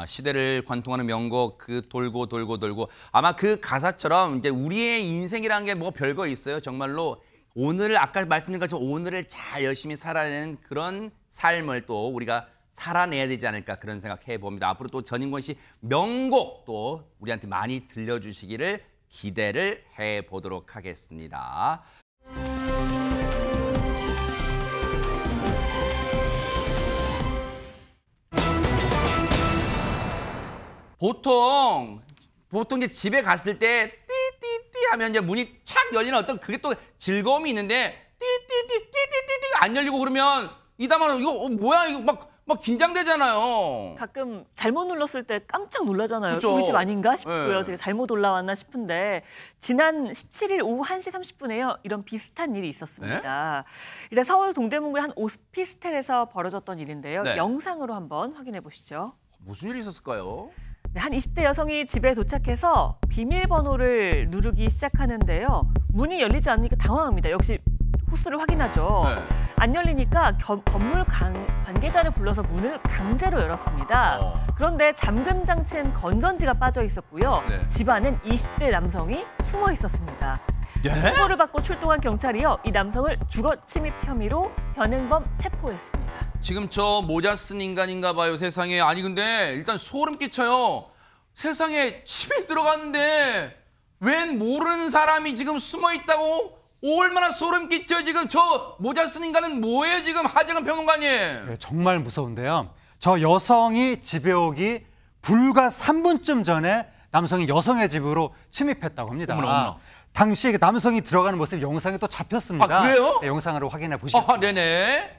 시대를 관통하는 명곡 그 돌고 아마 그 가사처럼 이제 우리의 인생이라는 게 뭐 별거 있어요. 정말로 오늘 아까 말씀드린 것처럼 오늘을 잘 열심히 살아내는 그런 삶을 또 우리가 살아내야 되지 않을까 그런 생각해 봅니다. 앞으로 또 전인권 씨 명곡 또 우리한테 많이 들려주시기를 기대를 해 보도록 하겠습니다. 보통 이제 집에 갔을 때 띠띠띠 하면 이제 문이 착 열리는 어떤 그게 또 즐거움이 있는데 띠띠띠띠띠띠 안 열리고 그러면 이다만 이거 뭐야 이거 막 긴장되잖아요. 가끔 잘못 눌렀을 때 깜짝 놀라잖아요. 그쵸? 우리 집 아닌가 싶고요. 네. 제가 잘못 올라왔나 싶은데 지난 17일 오후 1시 30분에요. 이런 비슷한 일이 있었습니다. 일단 서울 동대문구의 한 오피스텔에서 벌어졌던 일인데요. 네. 영상으로 한번 확인해 보시죠. 무슨 일이 있었을까요? 네, 한 20대 여성이 집에 도착해서 비밀번호를 누르기 시작하는데요. 문이 열리지 않으니까 당황합니다. 역시 호스를 확인하죠. 네. 안 열리니까 건물 관계자를 불러서 문을 강제로 열었습니다. 그런데 잠금 장치엔 건전지가 빠져 있었고요. 네. 집 안엔 20대 남성이 숨어 있었습니다. 예? 신고를 받고 출동한 경찰이요. 이 남성을 주거 침입 혐의로 현행범 체포했습니다. 지금 저 모자 쓴 인간인가 봐요. 세상에. 아니 근데 일단 소름 끼쳐요. 세상에 집에 들어갔는데 웬 모르는 사람이 지금 숨어 있다고? 얼마나 소름 끼쳐. 지금 저 모자 쓴 인간은 뭐예요 지금 하재근 평론가님. 네, 정말 무서운데요. 저 여성이 집에 오기 불과 3분쯤 전에 남성이 여성의 집으로 침입했다고 합니다. 어머나. 당시 남성이 들어가는 모습 영상에 또 잡혔습니다. 아, 그래요? 네, 영상으로 확인해 보시죠. 네네.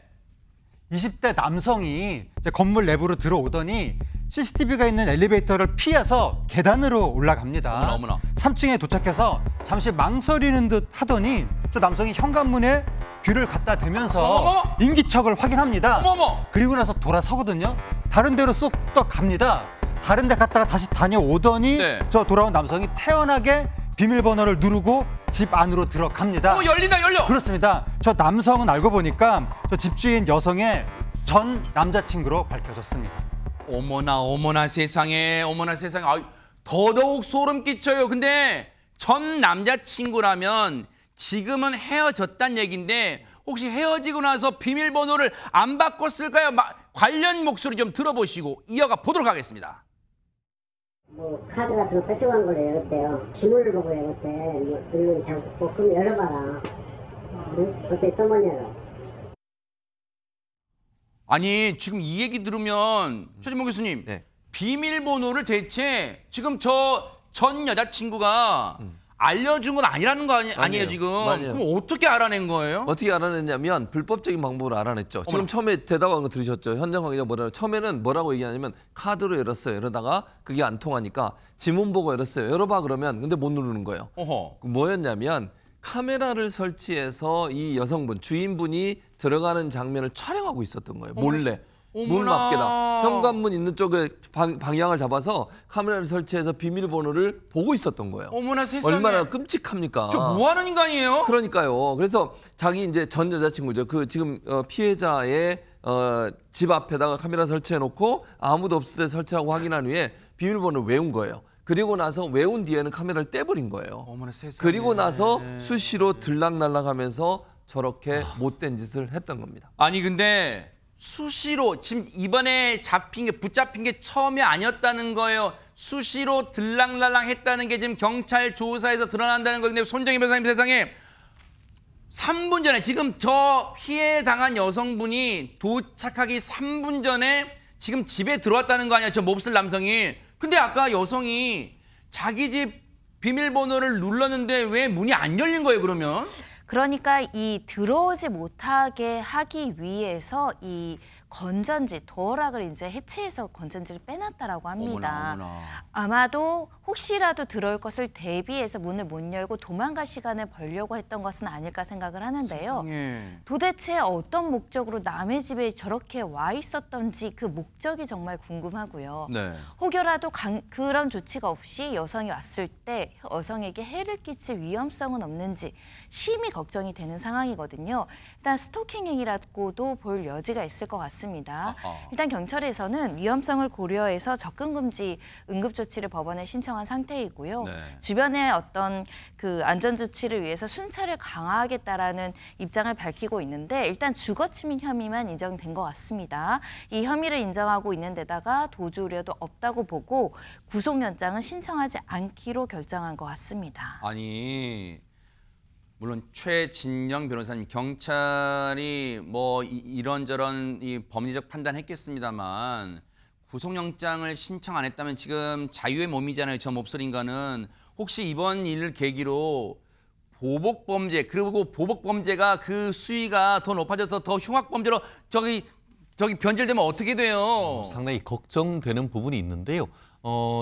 20대 남성이 이제 건물 내부로 들어오더니 CCTV가 있는 엘리베이터를 피해서 계단으로 올라갑니다. 어머나. 3층에 도착해서 잠시 망설이는 듯 하더니 저 남성이 현관문에 귀를 갖다 대면서 어머머. 인기척을 확인합니다. 어머머. 그리고 나서 돌아서거든요. 다른 데로 쏙 또 갑니다. 다른 데 갔다가 다시 다녀오더니 네. 저 돌아온 남성이 태연하게 비밀번호를 누르고 집 안으로 들어갑니다. 열려. 그렇습니다. 저 남성은 알고 보니까 저 집주인 여성의 전 남자친구로 밝혀졌습니다. 어머나 세상에. 아유, 더더욱 소름 끼쳐요. 근데 전 남자친구라면 지금은 헤어졌단 얘긴데 혹시 헤어지고 나서 비밀번호를 안 바꿨을까요? 관련 목소리 좀 들어보시고 이어가 보도록 하겠습니다. 뭐 카드 같은 거 뺏겨간 걸로 열었대요. 지문을 보고 열었대. 뭐 누르면 잡고 그럼 열어봐라. 응? 어때 또 못 열어? 아니 지금 이 얘기 들으면 최진봉 교수님 네. 비밀번호를 대체 지금 저 전 여자친구가 알려준 건 아니라는 거 아니에요 지금? 아니에요. 그럼 어떻게 알아낸 거예요? 어떻게 알아냈냐면 불법적인 방법으로 알아냈죠. 지금 처음에 대답한 거 들으셨죠? 현장 관계자 처음에는 뭐라고 얘기하냐면 카드로 열었어요. 이러다가 그게 안 통하니까 지문 보고 열었어요. 열어봐 그러면 근데 못 누르는 거예요. 뭐였냐면 카메라를 설치해서 이 여성분 주인분이 들어가는 장면을 촬영하고 있었던 거예요. 몰래. 문 밖에다 현관문 있는 쪽에 방향을 잡아서 카메라를 설치해서 비밀번호를 보고 있었던 거예요. 어머나 세상에. 얼마나 끔찍합니까? 저 뭐 하는 인간이에요? 그러니까요. 그래서 자기 이제 전 여자친구죠. 그 지금 피해자의 집 앞에다가 카메라 설치해 놓고 아무도 없을 때 설치하고 확인한 후에 비밀번호를 외운 거예요. 그리고 나서 외운 뒤에는 카메라를 떼버린 거예요. 어머나 세상에. 그리고 나서 수시로 들락날락하면서 저렇게 못된 짓을 했던 겁니다. 아니 근데 수시로 지금 이번에 붙잡힌 게 처음이 아니었다는 거예요. 수시로 들락날락 했다는 게 지금 경찰 조사에서 드러난다는 거예요. 근데 손정희 변호사님 세상에 3분 전에 지금 저 피해 당한 여성분이 도착하기 3분 전에 지금 집에 들어왔다는 거 아니야? 저 몹쓸 남성이. 근데 아까 여성이 자기 집 비밀번호를 눌렀는데 왜 문이 안 열린 거예요 그러면? 그러니까 이 들어오지 못하게 하기 위해서 이 건전지, 도어락을 이제 해체해서 건전지를 빼놨다라고 합니다. 어머나. 아마도 혹시라도 들어올 것을 대비해서 문을 못 열고 도망갈 시간을 벌려고 했던 것은 아닐까 생각을 하는데요. 세상에. 도대체 어떤 목적으로 남의 집에 저렇게 와 있었던지 그 목적이 정말 궁금하고요. 네. 혹여라도 그런 조치가 없이 여성이 왔을 때 여성에게 해를 끼칠 위험성은 없는지 심히 걱정이 되는 상황이거든요. 일단 스토킹 행위라고도 볼 여지가 있을 것 같습니다. 일단 경찰에서는 위험성을 고려해서 접근 금지 응급 조치를 법원에 신청한 상태이고요. 네. 주변에 어떤 그 안전 조치를 위해서 순찰을 강화하겠다라는 입장을 밝히고 있는데 일단 주거침입 혐의만 인정된 것 같습니다. 이 혐의를 인정하고 있는 데다가 도주 우려도 없다고 보고 구속영장은 신청하지 않기로 결정한 것 같습니다. 아니 물론 최진영 변호사님 경찰이 뭐 이런저런 이 법리적 판단했겠습니다만 구속영장을 신청 안 했다면 지금 자유의 몸이잖아요. 저 몹쓸 인간은. 혹시 이번 일을 계기로 보복범죄 그리고 보복범죄가 그 수위가 더 높아져서 더 흉악범죄로 저기 변질되면 어떻게 돼요? 상당히 걱정되는 부분이 있는데요.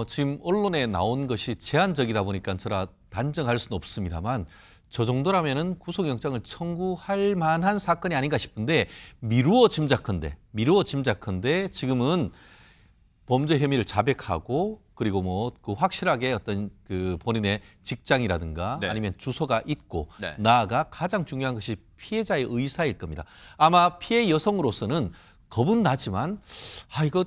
지금 언론에 나온 것이 제한적이다 보니까 저라 단정할 수는 없습니다만 저 정도라면은 구속영장을 청구할 만한 사건이 아닌가 싶은데 미루어 짐작컨대 지금은 범죄 혐의를 자백하고 그리고 뭐 그 확실하게 어떤 그 본인의 직장이라든가 네. 아니면 주소가 있고 네. 나아가 가장 중요한 것이 피해자의 의사일 겁니다. 아마 피해 여성으로서는 겁은 나지만 이거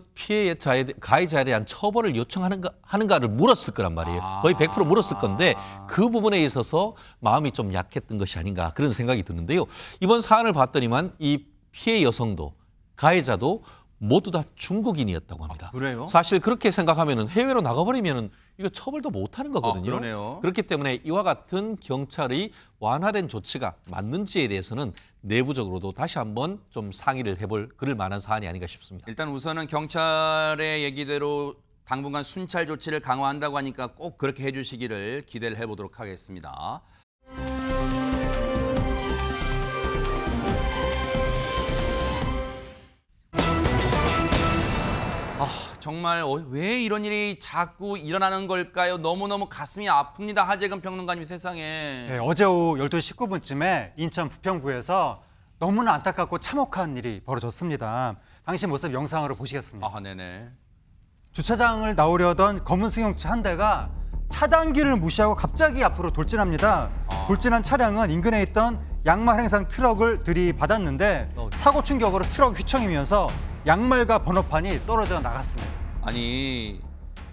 가해자에 대한 처벌을 요청하는가를 물었을 거란 말이에요. 거의 100% 물었을 건데 그 부분에 있어서 마음이 좀 약했던 것이 아닌가 그런 생각이 드는데요. 이번 사안을 봤더니만 이 피해 여성도 가해자도 모두 다 중국인이었다고 합니다. 그래요? 사실 그렇게 생각하면은 해외로 나가버리면은 이거 처벌도 못하는 거거든요. 그러네요. 그렇기 때문에 이와 같은 경찰의 완화된 조치가 맞는지에 대해서는 내부적으로도 다시 한번 좀 상의를 해볼 그럴 만한 사안이 아닌가 싶습니다. 일단 우선은 경찰의 얘기대로 당분간 순찰 조치를 강화한다고 하니까 꼭 그렇게 해주시기를 기대를 해보도록 하겠습니다. 정말 왜 이런 일이 자꾸 일어나는 걸까요? 너무너무 가슴이 아픕니다. 하재근 평론가님 세상에. 네, 어제 오후 12시 19분쯤에 인천 부평구에서 너무나 안타깝고 참혹한 일이 벌어졌습니다. 당시 모습 영상으로 보시겠습니다. 네네. 주차장을 나오려던 검은 승용차 한 대가 차단기를 무시하고 갑자기 앞으로 돌진합니다. 돌진한 차량은 인근에 있던 양말 행상 트럭을 들이받았는데 사고 충격으로 트럭이 휘청이면서 양말과 번호판이 떨어져 나갔습니다. 아니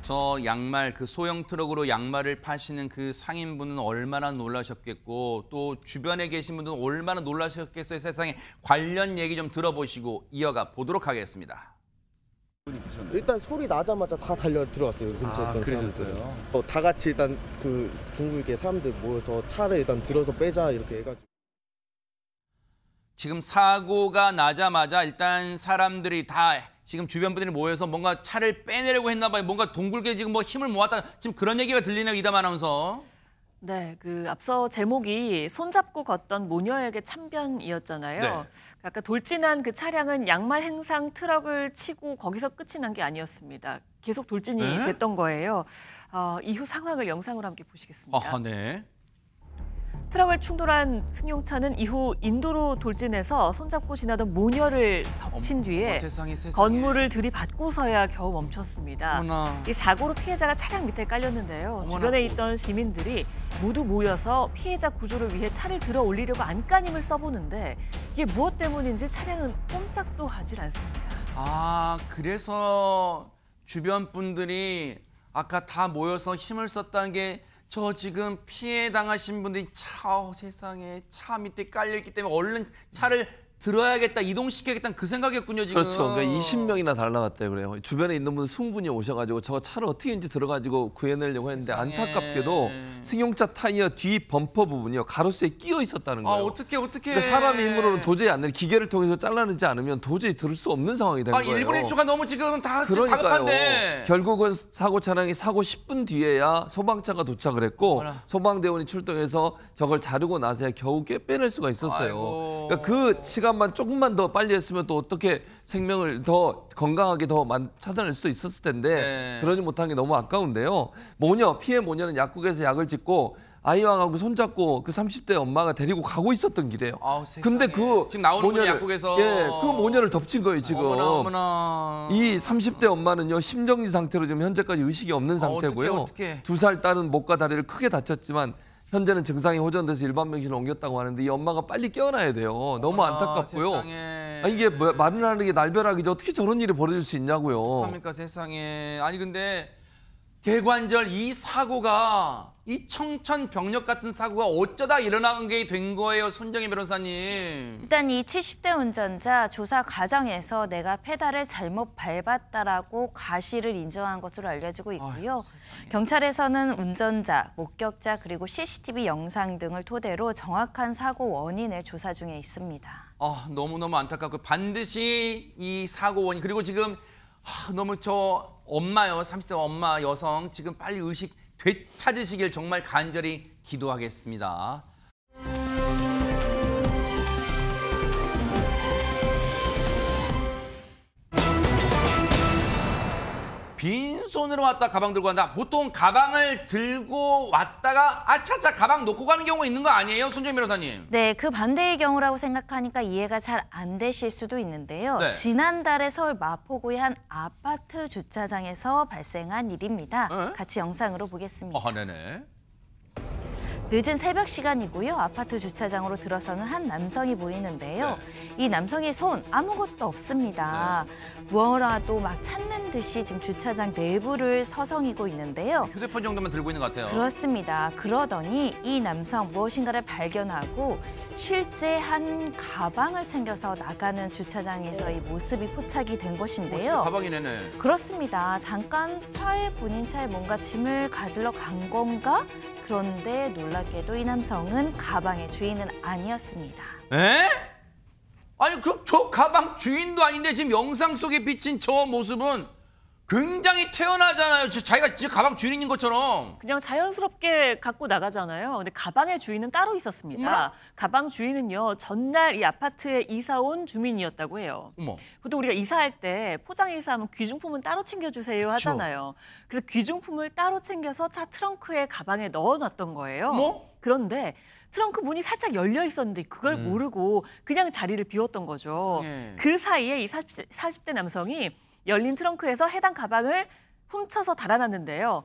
저 양말 그 소형 트럭으로 양말을 파시는 그 상인분은 얼마나 놀라셨겠고 또 주변에 계신 분들은 얼마나 놀라셨겠어요. 세상에. 관련 얘기 좀 들어보시고 이어가 보도록 하겠습니다. 일단 소리 나자마자 다 달려 들어왔어요. 근처에 있던 사람들. 다 같이 일단 그 둥글게 사람들 모여서 차를 일단 들어서 빼자 이렇게 해가지고. 지금 사고가 나자마자 일단 사람들이 다 지금 주변 분들이 모여서 뭔가 차를 빼내려고 했나 봐요. 뭔가 동굴게 지금 뭐 힘을 모았다. 지금 그런 얘기가 들리네요. 이담 아나운서. 네, 그 앞서 제목이 손잡고 걷던 모녀에게 참변이었잖아요. 네. 아까 돌진한 그 차량은 양말 행상 트럭을 치고 거기서 끝이 난 게 아니었습니다. 계속 돌진이 됐던 거예요. 이후 상황을 영상으로 함께 보시겠습니다. 네. 트럭을 충돌한 승용차는 이후 인도로 돌진해서 손잡고 지나던 모녀를 덮친 뒤에 세상에. 건물을 들이받고서야 겨우 멈췄습니다. 어머나. 이 사고로 피해자가 차량 밑에 깔렸는데요. 주변에 있던 시민들이 모두 모여서 피해자 구조를 위해 차를 들어 올리려고 안간힘을 써보는데 이게 무엇 때문인지 차량은 꼼짝도 하질 않습니다. 그래서 주변 분들이 아까 다 모여서 힘을 썼다는 게 저 지금 피해 당하신 분들이 세상에 차 밑에 깔려있기 때문에 얼른 차를 들어야겠다, 이동시켜야겠다는 그 생각이었군요, 지금. 그렇죠. 그러니까 20명이나 달라갔대요, 그래요. 주변에 있는 분들 승분이 오셔가지고 저 차를 어떻게든지 들어가지고 구해내려고 했는데 세상에. 안타깝게도 승용차 타이어 뒤 범퍼 부분이요 가로수에 끼어 있었다는 거예요. 어떻게. 그러니까 사람의 힘으로는 도저히 안 돼. 기계를 통해서 잘라내지 않으면 도저히 들을 수 없는 상황이 된 거예요. 일본 일초가 너무 지금 다 그러니까요. 다급한데. 결국은 사고 차량이 사고 10분 뒤에야 소방차가 도착을 했고 소방대원이 출동해서 저걸 자르고 나서야 겨우 빼낼 수가 있었어요. 그러니까 그 시간만 조금만 더 빨리 했으면 또 어떻게 생명을 더 건강하게 더 찾아낼 수도 있었을 텐데 그러지 못한 게 너무 아까운데요. 피해 모녀는 약국에서 약을 짓고 아이와 손잡고 그 30대 엄마가 데리고 가고 있었던 길이에요. 근데 그 지금 나오는 모녀를 약국에서 그 모녀를 덮친 거예요, 지금. 어머나. 이 30대 엄마는요 심정지 상태로 지금 현재까지 의식이 없는 상태고요. 어떡해. 2살 딸은 목과 다리를 크게 다쳤지만 현재는 증상이 호전돼서 일반 병실로 옮겼다고 하는데 이 엄마가 빨리 깨어나야 돼요. 너무 안타깝고요. 이게 말을 하는 게 날벼락이죠. 어떻게 저런 일이 벌어질 수 있냐고요. 어떡합니까 세상에. 아니 근데 개관절 이 사고가 이 청천벽력 같은 사고가 어쩌다 일어난 게 된 거예요, 손정희 변호사님. 일단 이 70대 운전자 조사 과정에서 내가 페달을 잘못 밟았다라고 과실을 인정한 것으로 알려지고 있고요. 경찰에서는 운전자, 목격자 그리고 CCTV 영상 등을 토대로 정확한 사고 원인을 조사 중에 있습니다. 너무너무 안타깝고 반드시 이 사고 원인 그리고 지금 너무 엄마요, 30대 엄마 여성 지금 빨리 의식 되찾으시길 정말 간절히 기도하겠습니다. 빈손으로 왔다 가방 들고 간다. 보통 가방을 들고 왔다가 아차차 가방 놓고 가는 경우가 있는 거 아니에요, 손정희 변호사님? 네, 그 반대의 경우라고 생각하니까 이해가 잘 안 되실 수도 있는데요. 네. 지난달에 서울 마포구의 한 아파트 주차장에서 발생한 일입니다. 같이 영상으로 보겠습니다. 네네. 늦은 새벽 시간이고요. 아파트 주차장으로 들어서는 한 남성이 보이는데요. 이 남성의 손 아무것도 없습니다. 무엇라도 막 찾는 듯이 지금 주차장 내부를 서성이고 있는데요. 휴대폰 정도만 들고 있는 것 같아요. 그렇습니다. 그러더니 이 남성 무엇인가를 발견하고 실제 한 가방을 챙겨서 나가는 주차장에서의 모습이 포착이 된 것인데요. 가방이네네. 그렇습니다. 잠깐 본인 차에 뭔가 짐을 가지러 간 건가? 그런데 놀랍게도 이 남성은 가방의 주인은 아니었습니다. 에? 아니 저 가방 주인도 아닌데 지금 영상 속에 비친 저 모습은 굉장히 태연하잖아요. 자기가 진짜 가방 주인인 것처럼. 그냥 자연스럽게 갖고 나가잖아요. 근데 가방의 주인은 따로 있었습니다. 가방 주인은요, 전날 이 아파트에 이사 온 주민이었다고 해요. 보통 우리가 이사할 때 포장 이사하면 귀중품은 따로 챙겨주세요 하잖아요. 그래서 귀중품을 따로 챙겨서 차 트렁크에 가방에 넣어놨던 거예요. 그런데 트렁크 문이 살짝 열려 있었는데 그걸 모르고 그냥 자리를 비웠던 거죠. 그 사이에 이 40대 남성이 열린 트렁크에서 해당 가방을 훔쳐서 달아났는데요.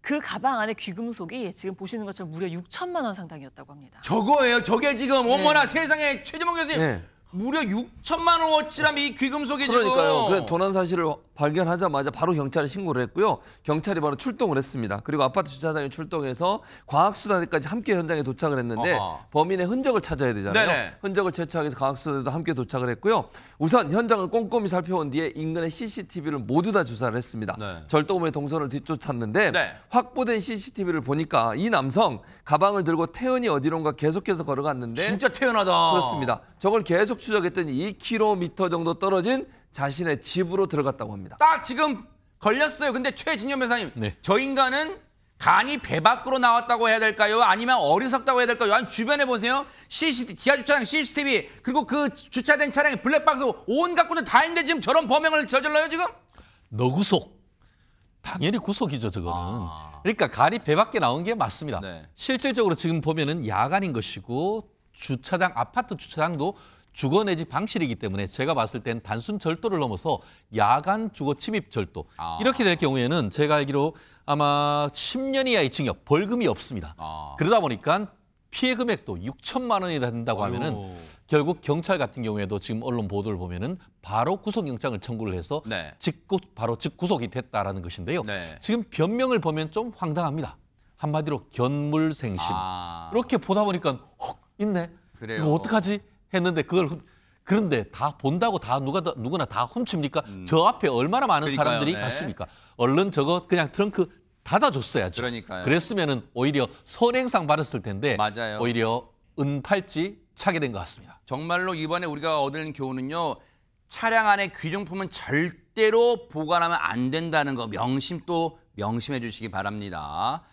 그 가방 안에 귀금속이 지금 보시는 것처럼 무려 6천만 원 상당이었다고 합니다. 저거예요. 저게 지금 어머나 세상에 최재봉 교수님. 무려 6천만 원어치라면 이 귀금속이 그러니까요. 지금. 그래 도난 사실을 발견하자마자 바로 경찰에 신고를 했고요. 경찰이 바로 출동을 했습니다. 그리고 아파트 주차장에 출동해서 과학수사대까지 함께 현장에 도착을 했는데 범인의 흔적을 찾아야 되잖아요. 네네. 흔적을 채취하기 위해서 과학수사대도 함께 도착을 했고요. 우선 현장을 꼼꼼히 살펴본 뒤에 인근의 CCTV를 모두 다 조사를 했습니다. 네. 절도범의 동선을 뒤쫓았는데 네. 확보된 CCTV를 보니까 이 남성 가방을 들고 태연히 어디론가 계속해서 걸어갔는데 진짜 태연하다. 그렇습니다. 저걸 계속 추적했더니 2km 정도 떨어진 자신의 집으로 들어갔다고 합니다. 딱 지금 걸렸어요. 근데 최진영 변호사님, 네. 저 인간은 간이 배 밖으로 나왔다고 해야 될까요? 아니면 어리석다고 해야 될까요? 아니 주변에 보세요. 지하 주차장 CCTV 그리고 그 주차된 차량에 블랙박스 온갖 곳을 다 있는데 지금 저런 범행을 저질러요 지금? 너구속. 당연히 구속이죠, 저거는. 그러니까 간이 배 밖에 나온 게 맞습니다. 네. 실질적으로 지금 보면은 야간인 것이고 주차장, 아파트 주차장도 주거 내지 방실이기 때문에 제가 봤을 땐 단순 절도를 넘어서 야간 주거 침입 절도. 이렇게 될 경우에는 제가 알기로 아마 10년 이하의 징역, 벌금이 없습니다. 그러다 보니까 피해 금액도 6천만 원이 된다고 하면은 결국 경찰 같은 경우에도 지금 언론 보도를 보면은 바로 구속영장을 청구를 해서 네. 바로 구속이 됐다라는 것인데요. 네. 지금 변명을 보면 좀 황당합니다. 한마디로 견물생심. 이렇게 보다 보니까 있네. 그래요. 이거 어떡하지? 했는데 그런데 다 본다고 다 누구나 다 훔칩니까? 저 앞에 얼마나 많은 그러니까요. 사람들이 네. 갔습니까? 얼른 저거 그냥 트렁크 닫아줬어야죠. 그러니까요. 그랬으면은 오히려 선행상 받았을 텐데 맞아요. 오히려 은팔찌 차게 된 것 같습니다. 정말로 이번에 우리가 얻은 교훈은요. 차량 안에 귀중품은 절대로 보관하면 안 된다는 거 명심 또 명심해 주시기 바랍니다.